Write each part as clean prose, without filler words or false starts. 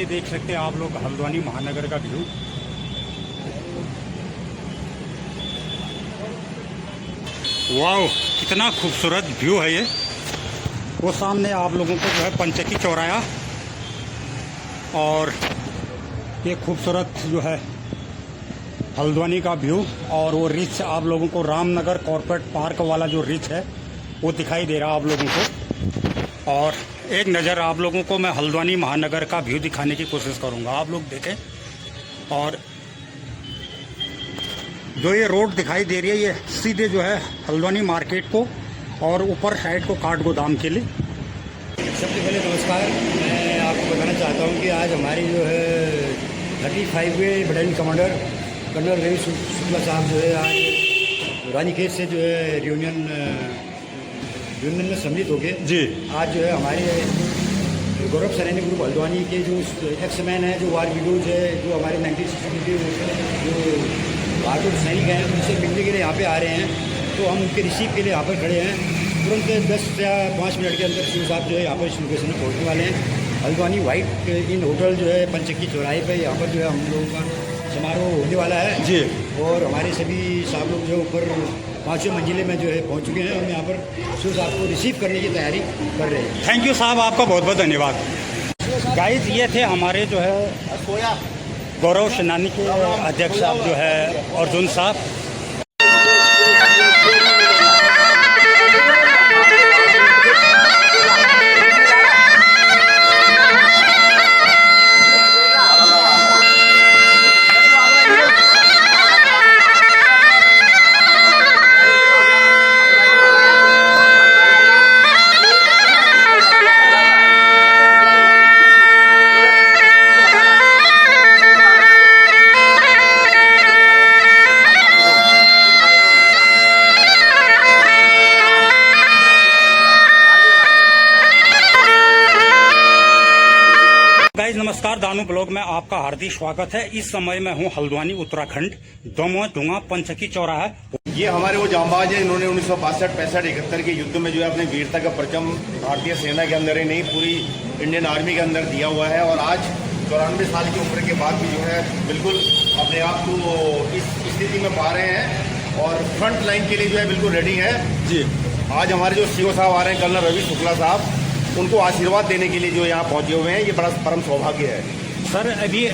ये देख सकते हैं आप लोग हल्द्वानी महानगर का व्यू। वाह, कितना खूबसूरत व्यू है ये। वो सामने आप लोगों को जो है पंचकी चौराया और ये खूबसूरत जो है हल्द्वानी का व्यू, और वो रिच आप लोगों को रामनगर कॉर्पोरेट पार्क वाला जो रिच है वो दिखाई दे रहा है आप लोगों को। और एक नज़र आप लोगों को मैं हल्द्वानी महानगर का व्यू दिखाने की कोशिश करूंगा, आप लोग देखें। और जो ये रोड दिखाई दे रही है ये सीधे जो है हल्द्वानी मार्केट को और ऊपर साइड को काठ गोदाम के लिए। सबसे पहले नमस्कार। मैं आपको बताना चाहता हूँ कि आज हमारी जो है 35वें battalion commander colonel Ravi Shukla साहब जो है आज रानीखेत से जो है यूनियन में सम्मिलित हो गए। जी, आज जो है हमारे गौरव सैनिक ग्रुप हल्द्वानी के जो एक्समैन है, जो वार विडोज है, जो हमारे 1960 के जो बहादुर सैनिक हैं, उनसे मिलने के लिए यहाँ पे आ रहे हैं। तो हम उनके रिसीव के लिए यहाँ पर खड़े हैं। तुरंत 10 या 5 मिनट के अंदर शिव साहब जो है यहाँ पर इस लोकेशन में पहुँचने वाले हैं। हल्द्वानी वाइट इन होटल जो है पंचक्की चौराहे पे यहाँ पर जो है हम लोगों का समारोह होने वाला है जी। और हमारे सभी साहब लोग जो ऊपर 5वें मंजिले में जो है पहुँच चुके हैं। हम यहाँ पर शिव साहब को रिसीव करने की तैयारी कर रहे हैं। थैंक यू साहब, आपका बहुत बहुत धन्यवाद। गाइस, ये थे हमारे जो है गौरव सेनानी के अध्यक्ष साहब जो है अर्जुन साहब। नमस्कार, दानू ब्लॉग में आपका हार्दिक स्वागत है। इस समय मैं हूं हल्द्वानी उत्तराखंड, दमोह पंचकी चौराहा। ये हमारे वो जांबाज है, इन्होंने 1962, 65, 71 के युद्ध में जो है अपने वीरता का परचम भारतीय सेना के अंदर ही नहीं पूरी इंडियन आर्मी के अंदर दिया हुआ है। और आज 94 साल की उम्र के बाद भी जो है बिल्कुल अपने आप को इस स्थिति में पा रहे हैं और फ्रंट लाइन के लिए जो है बिल्कुल रेडी है जी। आज हमारे जो सीओ साहब आ रहे हैं कर्नल रवि शुक्ला साहब, उनको आशीर्वाद देने के लिए जो यहाँ पहुंचे हुए हैं। ये बड़ा परम सौभाग्य है। सर, अभी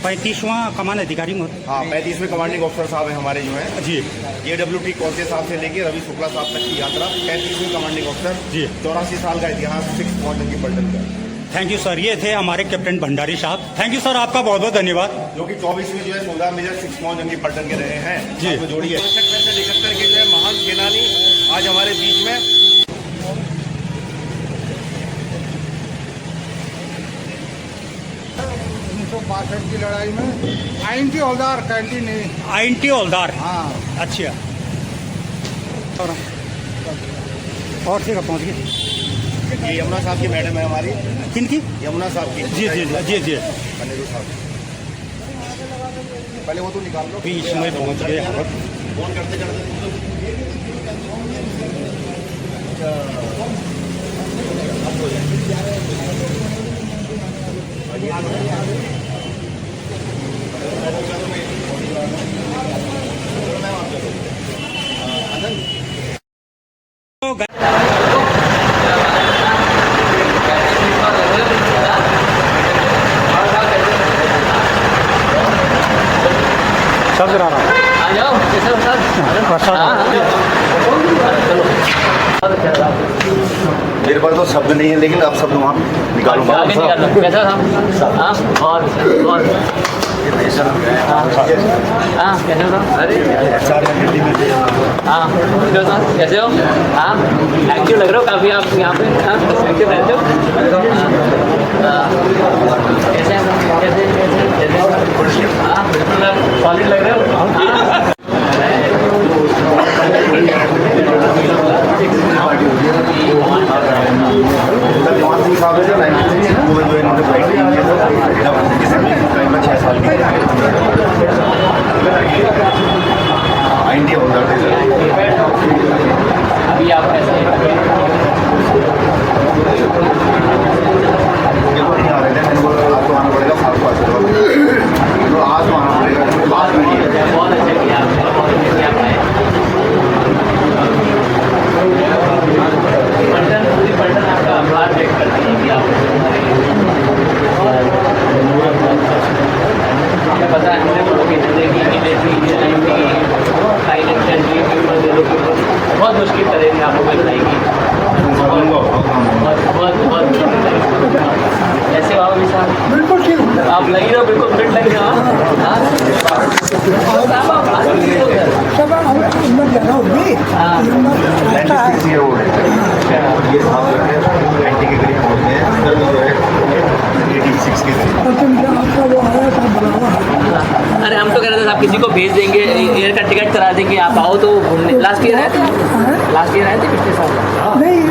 35वां कमान अधिकारी में, हाँ 35वें कमांडिंग ऑफिसर साहब हैं हमारे जो हैं जी। AWT कौशे साहब से लेके रवि शुक्ला साहब तक की यात्रा 35वें कमांडिंग ऑफिसर जी। 84 साल का इतिहास 6 मॉडल की पलटन का। Thank you sir. ये थे हमारे कैप्टन भंडारी साहब। थैंक यू सर, आपका बहुत बहुत धन्यवाद। जो कि 24वीं जो है 16 मेजर 6 मॉडल की पलटन के रहे हैं जी। तो जोड़िए 71 के जो है महान सेनानी आज हमारे बीच में। 1962 की लड़ाई में आईएनटी हौलदार कैंटीन INT हौलदार। हाँ, अच्छा। और से पहुँच गए। ये यमुना साहब की मैडम है हमारी। किनकी? यमुना साहब की। जी जी जी जी। कनेरू साहब, पहले वो तो निकाल लो। बीच में पहुँच गए हम। फोन करते सब जरा आ जाओ मेरे पास तो शब्द नहीं है, लेकिन आप शब्द वहाँ निकालो। कैसा था? हाँ, और कैसा था? अरे हाँ, कैसे हो? हाँ, एक्टिव लग रहे हो काफ़ी आप यहाँ पे। हाँ, एक्टिव रहते हो। कैसे कैसे कैसे? हाँ, बिल्कुल सॉलिड लग रहे हो। हाँ। अभी आप कैसे आ रहे थे, बिल्कुल ठीक हूँ। आप लगी रहो, बिल्कुल फिट लग रहे हो। हाँ? सब हिम्मत ज़्यादा होगी, हिम्मत रहता है। और तुम जो आपका वो आया था बुलावा, अरे हम तो कह रहे थे साहब किसी को भेज देंगे, एयर का टिकट करा देंगे, आप आओ तो घूमने। लास्ट ईयर आए थे, लास्ट ईयर आए थे पिछले साल। नहीं ये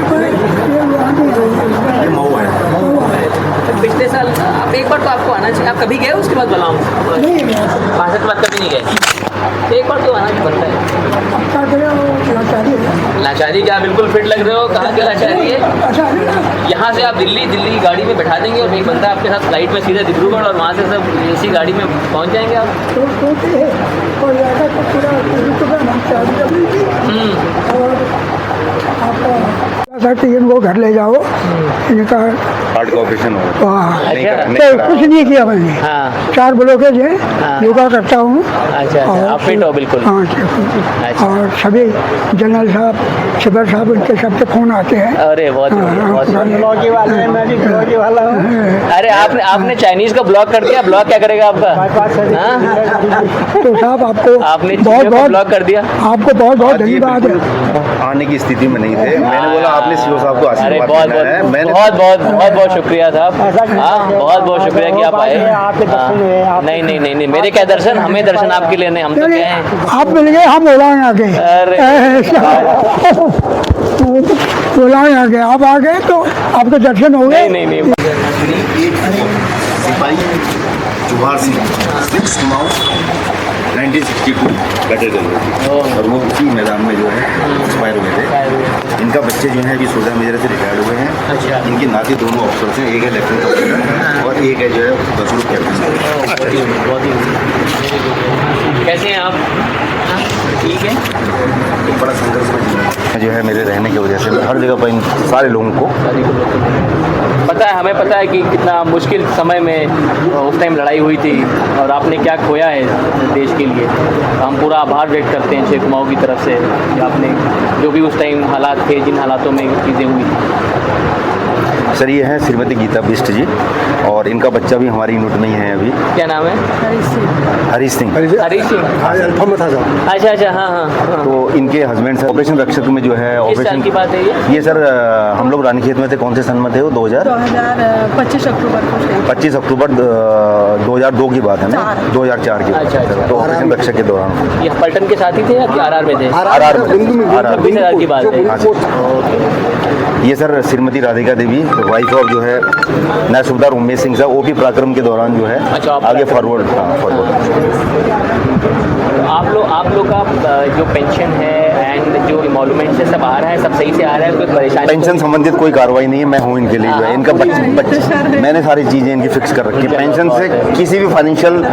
वहाँ पिछले साल आप एक बार तो आपको आना चाहिए। आप कभी गए उसके बाद बुलाऊँ? नहीं 65 के बाद कभी नहीं गए? एक बार तो आना ही बनता है। क्या करें, वो लाचारी है। लाचारी क्या, बिल्कुल फिट लग रहे हो। कहाँ की लाचारी है? अच्छा है ना? यहाँ से आप दिल्ली की गाड़ी में बैठा देंगे और एक बंदा आपके साथ फ्लाइट में सीधे डिब्रूगढ़, और वहाँ से सब इसी गाड़ी में पहुँच जाएंगे आप। तो है और ज़्यादा तो पूरा हम शादी कर ली थी और आपका इनको घर ले जाओ, इनका हार्ट का ऑपरेशन हो हाँ अच्छा। तो कुछ नहीं किया मैंने। हाँ 4 ब्लॉकेज है, योगा करता हूँ। अच्छा, आप फिट हो बिल्कुल। हाँ अच्छा। और सभी जनरल साहब, शिवर साहब, उनके सबसे फ़ोन आते हैं। अरे बहुत हाँ, बढ़िया। वाला हूँ। अरे आपने चाइनीज का ब्लॉक कर दिया, ब्लॉक क्या करेगा आपका? हाँ? तो साहब आपको आपने बहुत चीज़ों को बहुत ब्लॉक कर दिया। आपको बहुत बहुत धन्यवाद है। आने की स्थिति में नहीं थे, मैंने बोला आपने सीओ साहब को अरे आशीर्वाद बहुत देना है। बहुत मैंने बहुत बहुत बहुत बहुत शुक्रिया साहब। हाँ बहुत बहुत शुक्रिया कि आप आए। हाँ, नहीं नहीं नहीं नहीं, मेरे क्या दर्शन, हमें दर्शन आपके लेने, हम तो क्या हैं। आप मिल गए, हम ओलांग आ गए। अरे ओलांग आ गए, आप आ गए तो आपके दर्शन हो गए। नहीं नहीं नहीं। सिपाही जोहार सिंह 6 मार्च 1962 बैठे थे और वो उसी मैदान में जो है एक्सपायर हुए थे। इनका बच्चे जो है अभी 16 मेजर से रिटायर्ड हुए हैं। अच्छा। इनके नाते दोनों ऑफिसर्स हैं, एक है लेफ्टिनेंट ऑफिसर और एक है जो है 10 ग्रुप कैप्टन। बहुत ही कैसे हैं आप? ठीक है। एक बड़ा संघर्ष में जो है मेरे रहने की वजह से मैं हर जगह पर इन सारे लोगों को पता है, हमें पता है कि कितना मुश्किल समय में उस टाइम लड़ाई हुई थी और आपने क्या खोया है देश के लिए। हम पूरा आभार व्यक्त करते हैं शेख कुमाऊं की तरफ से कि आपने जो भी उस टाइम हालात थे, जिन हालातों में चीज़ें हुई थी। सर ये हैं श्रीमती गीता बिष्ट जी और इनका बच्चा भी हमारी यूनिट में ही है अभी। क्या नाम है? हरीश सिंह। हरीश सिंह। अच्छा अच्छा, हाँ हाँ हाँ। तो इनके हस्बैंड से ऑपरेशन रक्षक में जो है किस साल की बात है ये? सर हम लोग रानीखेत में थे, कौन से सन में थे वो? 2025 अक्टूबर को शहीद। 25 अक्टूबर 2002 की बात है ना, 2004 की बात अच्छा, है। अच्छा। तो ऑपरेशन रक्षक के दौरान ये पलटन के साथ ही थे या आरआर में थे? आरआर में 26,000 की बात है। हाँ जी। ये sir Shrimati Radhika Devi wife of जो है नायब सूबेदार उमेश सिंह साहब, वो भी पराक्रम के दौरान जो है अच्छा, आगे फॉरवर्ड। आप लोग का जो पेंशन है एंड जो इमोलमेंट है सब आ रहा है, सब सही से आ रहा है, कोई परेशानी? पेंशन संबंधित कोई कार्रवाई नहीं है, मैं हूँ इनके लिए जो है। इनका मैंने सारी चीज़ें इनकी फिक्स कर रखी है। पेंशन से किसी भी फाइनेंशियल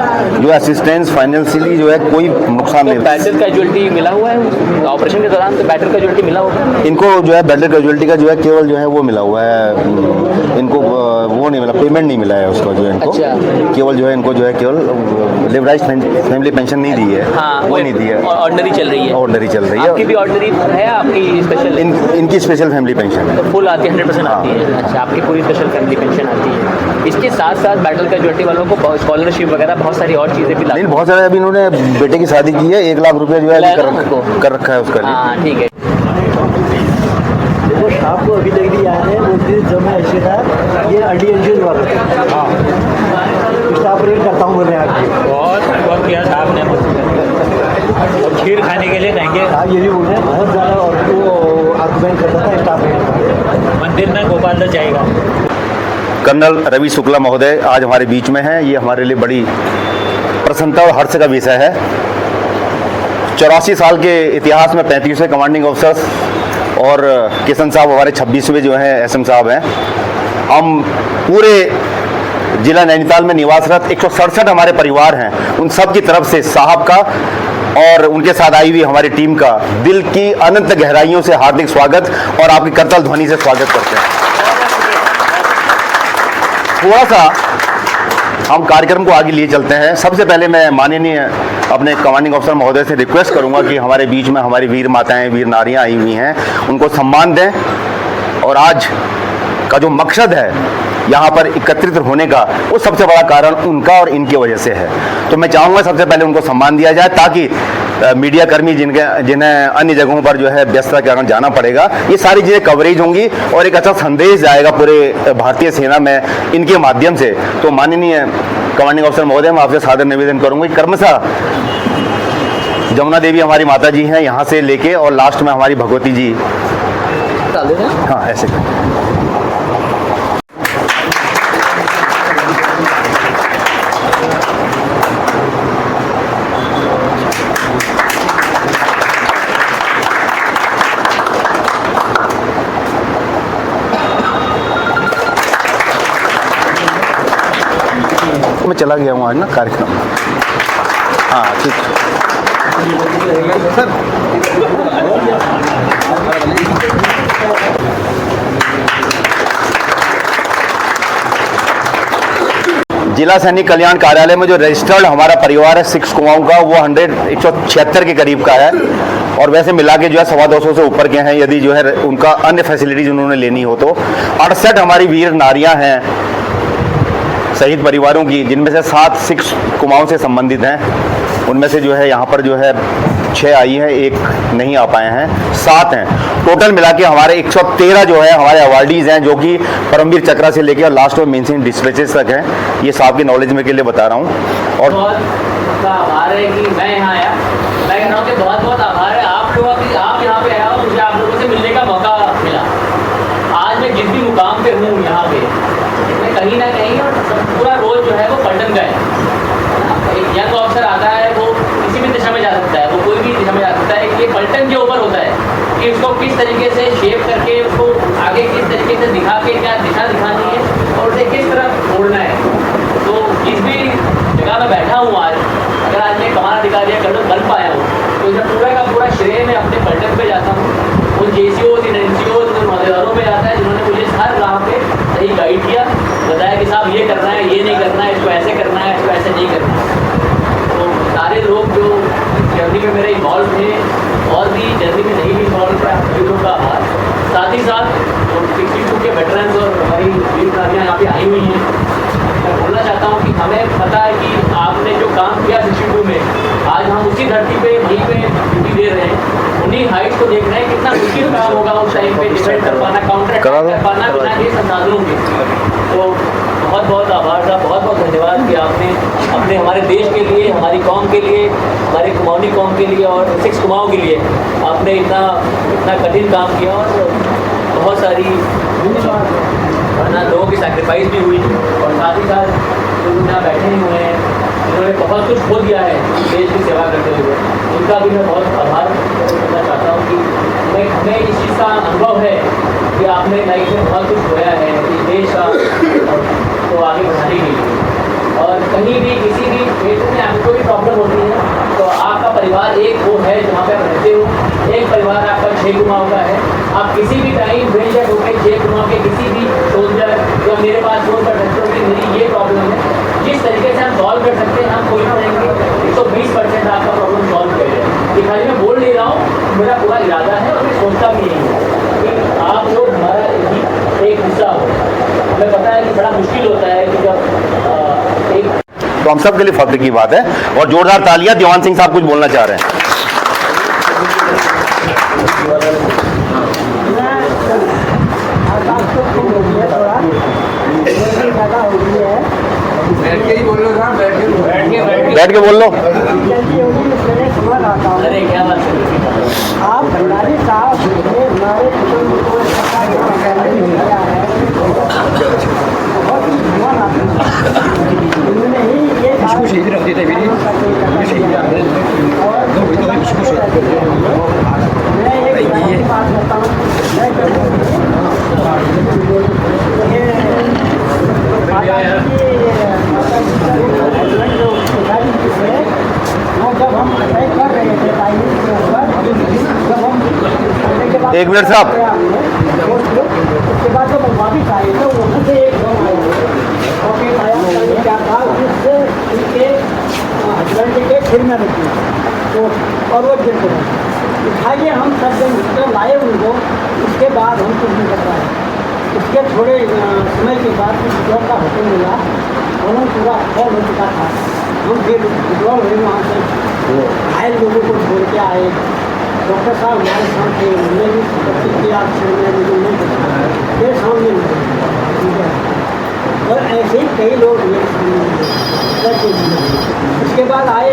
जो असिस्टेंस फाइनेंशियली जो है कोई नुकसान नहीं। बैटल कैजुअलिटी मिला हुआ है ऑपरेशन के दौरान? तो बैटल कैजुअलिटी मिला होगा इनको जो है बैटल कैजुअलिटी का जो है केवल जो है वो मिला हुआ है, इनको वो नहीं मिला, पेमेंट नहीं मिला है उसका जो है इनको। अच्छा। केवल जो है इनको जो है केवल लिवराइज फैमिली पेंशन नहीं दी है। हाँ, वो नहीं दी है, ऑर्डिनरी चल रही है। ऑर्डिनरी चल रही आपकी है। भी ऑर्डिनरी है, आपकी स्पेशल? इनकी स्पेशल फैमिली पेंशन है, तो फुल आती है, 100% आती है। अच्छा, आपकी पूरी स्पेशल फैमिली पेंशन आती है। इसके साथ साथ बैटल कैजुअलिटी वालों को स्कॉलरशिप वगैरह बहुत सारी और चीज़ें भी नहीं बहुत सारे। अभी इन्होंने बेटे की शादी की है, 1 लाख रुपया जो है अभी कर रखा है उसका लिए। हाँ ठीक है। देखो आपको अभी तक नहीं याद है, वो दिन जब मैं ऐसे था ये एडिशन हुआ था। हाँ स्टाफ रेट करता हूँ बोले आपकी बहुत बहुत किया साहब ने और खीर खाने के लिए कहेंगे। आप ये भी बोल रहे हैं बहुत ज़्यादा और वो आर्गूमेंट करता था स्टाफ रेट। मंदिर में गोपाल दास जाएगा। कर्नल रवि शुक्ला महोदय आज हमारे बीच में हैं। ये हमारे लिए बड़ी प्रसन्नता और हर्ष का विषय है। 84 साल के इतिहास में 35वें कमांडिंग ऑफिसर्स और किशन साहब हमारे 26वें जो हैं एसएम साहब हैं। हम पूरे जिला नैनीताल में निवासरत 167 हमारे परिवार हैं, उन सब की तरफ से साहब का और उनके साथ आई हुई हमारी टीम का दिल की अनंत गहराइयों से हार्दिक स्वागत और आपकी करतल ध्वनि से स्वागत करते हैं। थोड़ा सा हम कार्यक्रम को आगे लिए चलते हैं। सबसे पहले मैं माननीय अपने कमांडिंग ऑफिसर महोदय से रिक्वेस्ट करूंगा कि हमारे बीच में हमारी वीर माताएं, वीर नारियां आई हुई हैं, उनको सम्मान दें। और आज का जो मकसद है यहाँ पर एकत्रित होने का वो सबसे बड़ा कारण उनका और इनकी वजह से है। तो मैं चाहूँगा सबसे पहले उनको सम्मान दिया जाए, ताकि मीडिया कर्मी जिन्हें अन्य जगहों पर जो है व्यस्तता के कारण जाना पड़ेगा, ये सारी चीज़ें कवरेज होंगी और एक अच्छा संदेश जाएगा पूरे भारतीय सेना में इनके माध्यम से। तो माननीय कमांडिंग ऑफिसर महोदय, मैं आपसे सादर निवेदन करूँगा कि क्रमशः जमुना देवी हमारी माता जी हैं, यहाँ से लेके और लास्ट में हमारी भगवती जी, हाँ ऐसे मैं चला गया हूँ आज ना कार्यक्रम। हाँ ठीक सर। जिला सैनिक कल्याण कार्यालय में जो रजिस्टर्ड हमारा परिवार है सिक्स कुमाऊं का, वो 176 के करीब का है और वैसे मिला के जो है 250 से ऊपर के हैं। यदि जो है उनका अन्य फैसिलिटीज उन्होंने लेनी हो तो 68 हमारी वीर नारियां हैं शहीद परिवारों की, जिनमें से 7 सिक्स कुमाऊं से संबंधित हैं। उनमें से जो है यहाँ पर जो है 6 आई हैं, 1 नहीं आ पाए हैं, 7 हैं। टोटल मिला के हमारे 113 जो है हमारे अवार्डीज़ हैं, जो कि परमवीर चक्रा से लेकर लास्ट में मेंशन डिस्पैचेस तक हैं। ये साहब के नॉलेज में के लिए बता रहा हूँ। और आभार है कि मैं यहाँ आया, मैं कह रहा हूँ कि बहुत बहुत आभार है आप लोगों की, आप यहाँ पे आया और मुझे आप लोगों से मिलने का मौका मिला। आज मैं जिस भी मुकाम पे हूँ यहाँ पे, मैं कहीं ना कहीं और पूरा रोज जो है वो पलटन का है। एक यंग ऑफिसर आता है, वो किसी भी दिशा में जा सकता है, वो कोई भी दिशा में जा सकता है। ये पलटन के ऊपर होता है कि उसको किस तरीके से शेप करके उसको आगे किस तरीके से दिखा के क्या दिशा दिखानी है और उसे किस तरह मोड़ना है। तो जिस भी जगह में बैठा हूँ आज, अगर आज मैं कमान अधिकारी या कर्नल बन पाया हूँ तो इसमें पूरा का पूरा श्रेय मैं अपने पलटन पे जाता हूँ, उन JCOs, NCOs, उन मददगारों पे जाता है जिन्होंने मुझे हर राह पे सही गाइड किया, बताया कि साहब ये करना है, ये नहीं करना है, इसको ऐसे करना है, इसको ऐसे नहीं करना है। तो सारे लोग जो जर्नी में मेरे इन्वॉल्व थे और भी जर्नी में नहीं भी इन्वॉल्व थे, आप सभी लोगों का आभार। साथ ही साथ 62 के वेटरन्स और हमारी वीर नारियाँ यहाँ पे आई हुई हैं। मैं बोलना चाहता हूँ कि हमें पता है कि आपने जो काम किया 62 में, आज हम उसी धरती पे वहीं पे ड्यूटी दे रहे हैं। उन्हीं हाइट्स को देख रहे हैं, कितना मुश्किल काम होगा उस टाइम पे डिफेंड कर पाना, काउंटर कर पाना बिना ये संसाधनों के। तो बहुत बहुत आभार था, बहुत बहुत धन्यवाद कि आपने अपने हमारे देश के लिए, हमारी कौम के लिए, हमारे कुमाऊनी कौम के लिए और सिक्स कुमाऊं के लिए आपने इतना कठिन काम किया और बहुत सारी वरना लोगों की सैक्रिफाइस भी हुई। और साथ ही साथ जो यहाँ बैठे हुए हैं, इन्होंने बहुत कुछ खो दिया है देश की सेवा करते हुए, उनका भी मैं बहुत आभार करना चाहता हूँ कि हमें इस चीज़ का अनुभव है कि आपने लाइफ में बहुत कुछ खोया है इस देश का तो आगे बढ़ाने के लिए। और कहीं भी किसी भी क्षेत्र में आपको कोई प्रॉब्लम होती है तो आपका परिवार एक वो है जहाँ पे आप रहते हो, एक परिवार आपका 6 कुमाऊं का है। आप किसी भी टाइम बेझिझक होकर 6 कुमाऊं के किसी भी सोल्जर या मेरे पास फोन कर सकते हो कि मेरी ये प्रॉब्लम है, जिस तरीके से हम सॉल्व कर सकते हैं हम कोशिश करेंगे 120% आपका प्रॉब्लम सॉल्व कर जाए। ये खाली मैं बोल नहीं रहा हूँ, मेरा पूरा इरादा है और मैं सोचता भी यही हूँ कि आप लोग हमारा एक हिस्सा हो। हमें पता है कि बड़ा मुश्किल होता है कि जब एक, तो हम सब के लिए फख्र की बात है। और जोरदार तालियां। दीवान सिंह साहब कुछ बोलना चाह रहे हैं। बैठ के बोल लो। अरे क्या बात है, आप भंडारी साहब ने हमारे कुटुंब को बहुत ही धन्यवाद उन्होंने ही ये रख देता है मैं एक बात करता हूँ, जब हम अटैक कर रहे थे चाइनीज के ऊपर, जब हम एक मिनट साहब, उसके बाद जब हम वापिस आए तो वहाँ से एक फोन आया और फिर आया क्या था जिससे उनके हस्बैंड के फिर में रुकी तो और वो गिर गए। उठाइए हम सब जन लाए उनको, उसके बाद हम कुछ नहीं कर पाए। उसके थोड़े समय के बाद विड्रॉल का हुक्म मिला और वो पूरा खैर हो चुका था। हम फिर विड्रॉल हुए वहाँ से घायल लोगों को छोड़ के आए। डॉक्टर साहब हमारे साथ थे, उन्होंने भी किया मेरे सामने ठीक है। और ऐसे ही कई लोग मेरे सामने उसके बाद आए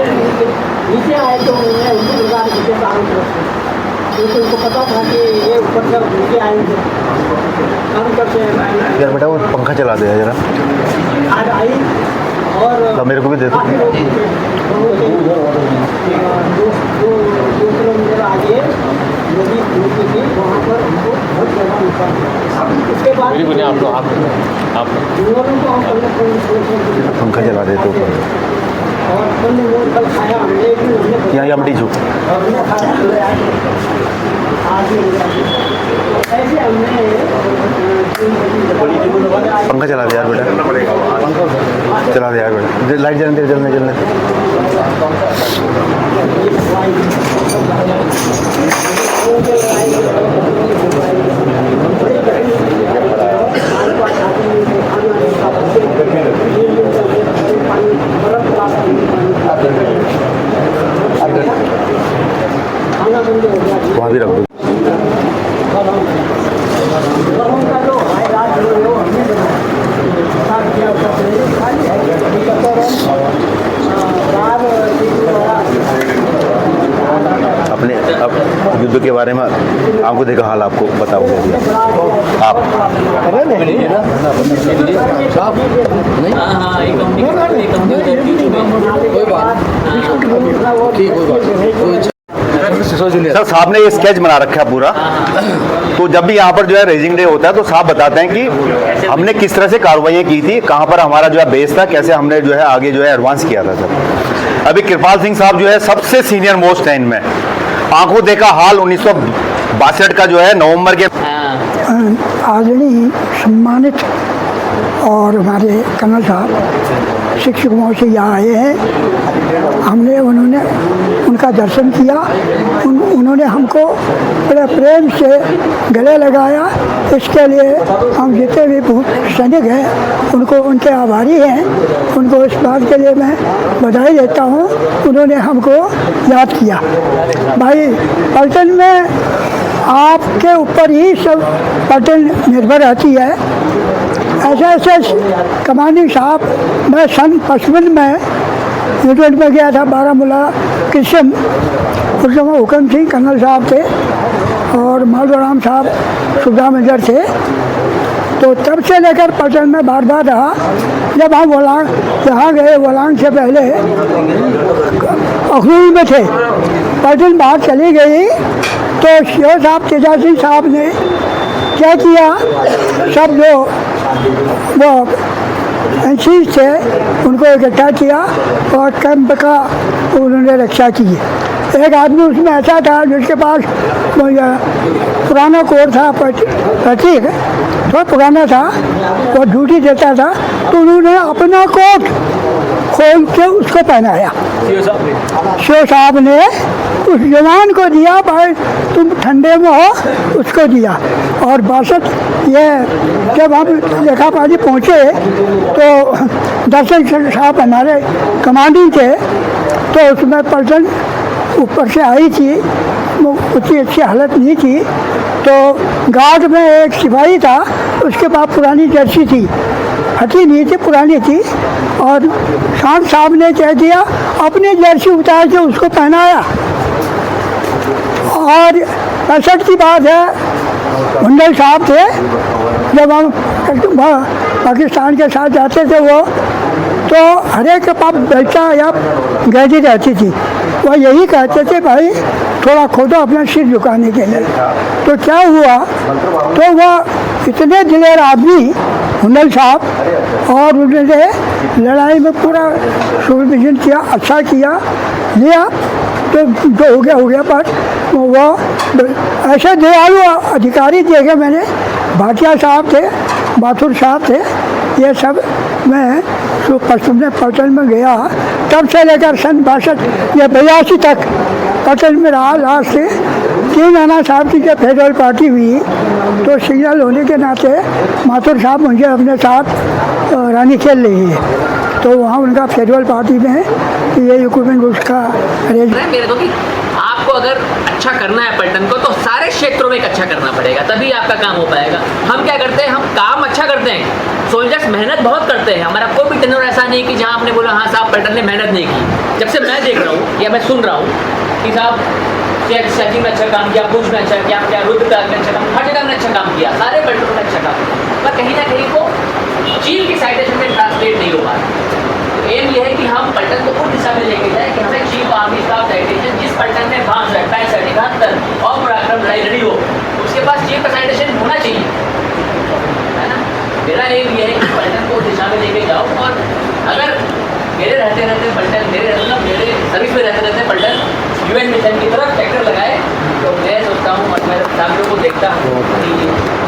नीचे आए तो उन्होंने उनकी दुकान नीचे चारों तरफ से, क्योंकि उनको पता था कि ये ऊपर से नीचे आएंगे काम करते हैं। यार बेटा वो पंखा चला दे जरा, आज आई और मेरे को भी दे दो। काफ़ी लोग थे। दो किलोमीटर आगे नदी होती थी, वहाँ पर हमको बहुत ज़्यादा नुकसान हुआ। उसके बाद आप लोगों को हम पंखा चला दे तो और फल मूल फल खाया हमने भी, हमने यहाँ यमटी छू हमने खाया आगे ऐसे हमने पंखा चला दे यार बेटा, चला दे यार बेटा, लाइट जलने दे, जलने जलने वहाँ भी रख दो। अपने अब युद्ध के बारे में आपको देखा हाल आपको बताओगे आप सर साहब ने ये स्केच बना रखा है पूरा, तो जब भी यहाँ पर जो है रेजिंग डे होता है तो साहब बताते हैं कि हमने किस तरह से कार्रवाइयाँ की थी, कहाँ पर हमारा जो है बेस था, कैसे हमने जो है आगे जो है एडवांस किया था। सर अभी कृपाल सिंह साहब जो है सबसे सीनियर मोस्ट है इनमें, आंखों देखा हाल 1962 का जो है नवंबर के आदरणीय सम्मानित और हमारे कर्नल साहब शिक्षक महोदय यहाँ आए हैं। हमने उन्होंने उनका दर्शन किया, उन्होंने हमको बड़े प्रेम से गले लगाया। इसके लिए हम जितने भी सैनिक हैं उनको उनके आभारी हैं। उनको इस बात के लिए मैं बधाई देता हूँ, उन्होंने हमको याद किया। भाई पलटन में आपके ऊपर ही सब पलटन निर्भर रहती है। ऐसे ऐसे कमांडिंग साहब, मैं सन 55 में यूनिट में गया था बारामूला कृष्ण, उस समय हुक्म सिंह कर्नल साहब थे और मालवराम साहब सुबह मेजर थे। तो तब से लेकर पलटन में बार बार रहा। जब हम वलांग यहाँ गए, वलांग से पहले अखनूर में थे, पलटन बाहर चली गई तो शिव साहब तेजा सिंह साहब ने क्या किया, सब जो वो एनसीज थे उनको इकट्ठा किया और कैंप का उन्होंने रक्षा की। एक आदमी उसमें ऐसा था जिसके पास पुराना कोट था, प्रतीक थोड़ा पुराना था, वो ड्यूटी देता था, तो उन्होंने अपना कोट खोल के उसको पहनाया। शिव साहब ने उस जवान को दिया, भाई तुम ठंडे में हो, उसको दिया। और 62 ये जब हम लेखापाली पहुँचे तो दर्शन साहब हमारे कमांडिंग थे, तो उसमें पलटन ऊपर से आई थी, उतनी अच्छी हालत नहीं थी। तो गार्ड में एक सिपाही था, उसके पास पुरानी जर्सी थी, फटी नहीं थी, पुरानी थी, और शान साहब ने कह दिया अपनी जर्सी उतार के उसको पहनाया। और 65 की बात है, मंडल साहब थे, जब हम पाकिस्तान के साथ जाते थे वो, तो हर एक के पास बेल्टा या गैदी रहती थी। वह यही कहते थे भाई थोड़ा खोदो अपना सिर झुकाने के लिए। तो क्या हुआ, तो वह इतने दिलेर आदमी मंडल साहब, और उन्होंने लड़ाई में पूरा सुपरविजन किया, अच्छा किया, लिया, तो जो हो गया। पर वो ऐसे दयालु अधिकारी देखे मैंने, भाटिया साहब थे, बाथुर साहब थे, ये सब। मैं पश्चिम में पलटन में गया, तब से लेकर सन 62 या 82 तक पलटन में रहा। लास्ट से 3 आना साहब की जब फेडरल पार्टी हुई तो सिग्नल होने के नाते माथुर साहब मुझे अपने साथ रानी खेल रही है, तो वहाँ उनका फेडरल पार्टी में ये इक्विपमेंट उसका अरेंज। मेरे को कि आपको अगर अच्छा करना है पलटन को तो सारे क्षेत्रों में अच्छा करना पड़ेगा, तभी आपका काम हो पाएगा। हम क्या करते हैं, हम काम अच्छा करते हैं, सोल्जर्स मेहनत बहुत करते हैं। हमारा कोई भी टेन्योर ऐसा नहीं कि जहाँ आपने बोला हाँ साहब पलटन ने मेहनत नहीं की। जब से मैं देख रहा हूँ या मैं सुन रहा हूँ कि साहब चेकिंग में अच्छा काम किया, भुज में अच्छा किया, क्या रुद्रप्रयाग में अच्छा काम, हर जगह में अच्छा काम किया, सारे पलटनों में अच्छा काम किया, पर कहीं ना कहीं वो चीफ की साइटेशन में ट्रांसलेट नहीं हो पा रहा। एम ये है कि हम पलटन को उस दिशा में लेके जाए कि हमें चीफ आर्मी स्टाफ साइटेशन जिस पलटन में 62, 65, 71 और पराक्रम लड़ाई लड़ी हो उसके पास चीफ का साइटेशन होना चाहिए, है ना। मेरा एम ये है कि पलटन को उस दिशा में लेके जाओ। और अगर मेरे रहते पलटन मेरे सर्विस में रहते पलटन यूएन मिशन की तरफ ट्रैक्टर लगाए तो मैं सोचता हूँ और मैं साथियों को देखता हूँ कि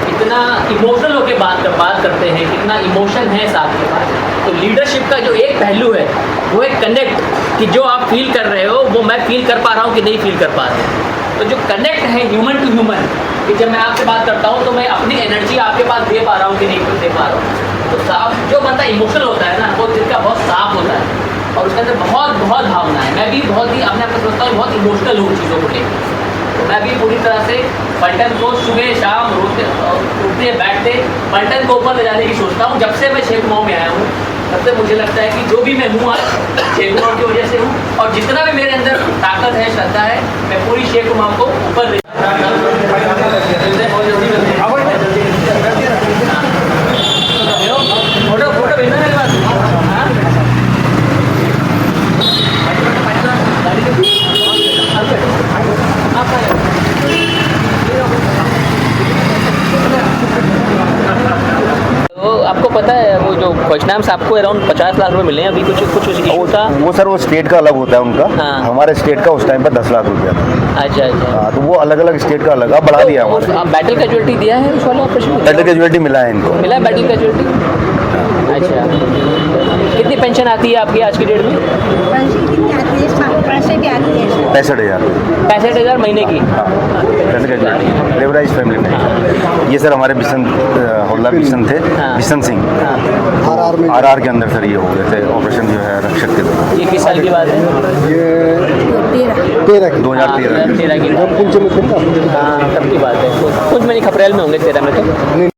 कितना इमोशनल होकर बात करते हैं, कितना इमोशन है साथ के पास। तो लीडरशिप का जो एक पहलू है वो है कनेक्ट, कि जो आप फील कर रहे हो वो मैं फील कर पा रहा हूँ कि नहीं फील कर पा रहा हूँ। तो जो कनेक्ट है ह्यूमन टू ह्यूमन, कि जब मैं आपसे बात करता हूँ तो मैं अपनी एनर्जी आपके पास दे पा रहा हूँ कि नहीं दे पा रहा हूँ। तो साफ जो बंदा इमोशनल होता है ना वो दिल का बहुत साफ होता है और उसके अंदर बहुत भावना है। मैं भी बहुत ही अपने आप को सोचता हूँ बहुत इमोशनल हूँ चीज़ों को लेकर। तो मैं भी पूरी तरह से पलटन को सुबह शाम उठते बैठते पलटन को ऊपर ले जाने की सोचता हूँ। जब से मैं छः कुमाऊँ में आया हूँ तब से मुझे लगता है कि जो भी मैं हूँ आज छः कुमाऊँ की वजह से हूँ, और जितना भी मेरे अंदर ताकत है, श्रद्धा है, मैं पूरी छः कुमाऊँ को ऊपर ले फोटो भेजना मेरे पास। तो आपको पता है वो जो खोजनाम साहब को अराउंड 50 लाख रुपए मिले हैं अभी, कुछ इशू था वो सर वो स्टेट का अलग होता है उनका। हाँ। हमारे स्टेट का उस टाइम पर 10 लाख रुपया था। अच्छा। हाँ, तो वो अलग अलग स्टेट का अलग बढ़ा दिया हमारे। बैटल कैजुअलिटी दिया है उस वाले ऑपरेशन में? बैटल कैजुअलिटी मिला है इनको। मिला है बैटल कैजुअलिटी। अच्छा, कितनी पेंशन आती है आपकी आज की डेट में? पेंशन कितनी आती है? पैसे भी आती है 65,000। 65,000 महीने की। बैटल कैजुअलिटी लेवराइज फैमिली में। ये सर हमारे हौलदार बिशन थे, बिशन सिंह आर के अंदर सर ये हो गए थे ऑपरेशन जो है रक्षक के दौरान। ये किस साल की बात है? ये 2013 की। हाँ तब की बात है, कुछ में नहीं, खपरेल में होंगे 13 में तो।